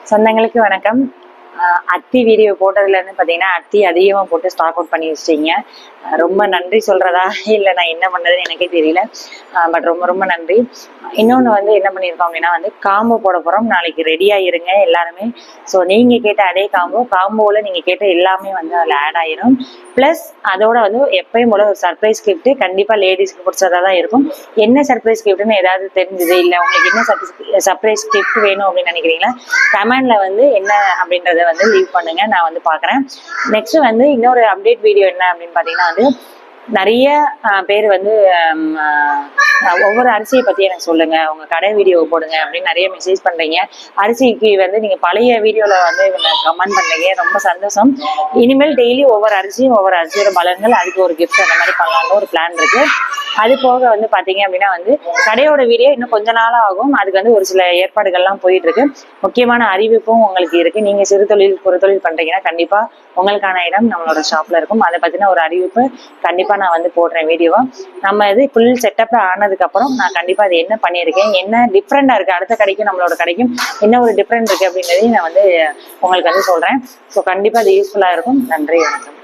சொந்தங்களுக்கு வணக்கம். அத்தி வீடியோ போட்டதுலேருந்து பார்த்தீங்கன்னா அத்தி அதிகமாக போட்டு ஸ்டாக் அவுட் பண்ணி வச்சிட்டீங்க. ரொம்ப நன்றி சொல்கிறதா இல்லை நான் என்ன பண்ணுறதுன்னு எனக்கே தெரியல. பட் ரொம்ப ரொம்ப நன்றி. இன்னொன்று வந்து என்ன பண்ணியிருக்கோம் அப்படின்னா வந்து காம்போ போட போகிறோம். நாளைக்கு ரெடியாக இருங்க எல்லாருமே. ஸோ நீங்கள் கேட்ட அதே காம்போவில் நீங்கள் கேட்ட எல்லாமே வந்து அதில் ஆட் ஆகிரும். ப்ளஸ் அதோட வந்து எப்பயும் போல ஒரு சர்ப்ரைஸ் கிஃப்ட்டு கண்டிப்பாக லேடிஸ்க்கு பிடிச்சதாக தான் இருக்கும். என்ன சர்ப்ரைஸ் கிஃப்ட்டுன்னு ஏதாவது தெரிஞ்சது இல்லை உங்களுக்கு என்ன சர்ப்ரைஸ் கிஃப்ட் வேணும் அப்படின்னு நினைக்கிறீங்களா கமெண்டில் வந்து என்ன அப்படின்றத வந்து லீவ் பண்ணுங்க, நான் வந்து பார்க்குறேன். நெக்ஸ்ட் வந்து இன்னொரு அப்டேட் வீடியோ என்ன அப்படின்னு பார்த்தீங்கன்னா வந்து நிறைய பேர் வந்து ஒவ்வொரு அரிசியை பற்றி எனக்கு சொல்லுங்க, உங்க கடை வீடியோ போடுங்க அப்படின்னு நிறைய மெசேஜ் பண்றீங்க. அரிசிக்கு வந்து நீங்க பழைய வீடியோல வந்து கமெண்ட் பண்றீங்க, ரொம்ப சந்தோஷம். இனிமேல் டெய்லி ஒவ்வொரு அரிசியோட பலன்கள், அதுக்கு ஒரு கிஃப்ட் அந்த மாதிரி பண்ணலாம்னு ஒரு பிளான் இருக்கு. அது போக வந்து பாத்தீங்க அப்படின்னா வந்து கடையோட வீடியோ இன்னும் கொஞ்ச நாள் ஆகும். அதுக்கு வந்து ஒரு சில ஏற்பாடுகள்லாம் போயிட்டு இருக்கு. முக்கியமான அறிவிப்பும் உங்களுக்கு இருக்கு. நீங்க சிறு தொழில் குறு தொழில் பண்றீங்கன்னா கண்டிப்பா உங்களுக்கான இடம் நம்மளோட ஷாப்ல இருக்கும். அதை பத்தின ஒரு அறிவிப்பு கண்டிப்பா நான் வந்து போடுறேன் வீடியோவா. நம்ம இது ஃபுல் செட்டப்ல ஆனதுக்கு அப்புறம் நான் கண்டிப்பா அது என்ன பண்ணியிருக்கேன், என்ன டிஃப்ரெண்டா இருக்கு, அடுத்த கடைக்கும் நம்மளோட கடைக்கும் என்ன ஒரு டிஃப்ரெண்ட் இருக்கு அப்படின்றதையும் நான் வந்து உங்களுக்கு வந்து சொல்றேன். ஸோ கண்டிப்பா அது யூஸ்ஃபுல்லா இருக்கும். நன்றி, வணக்கம்.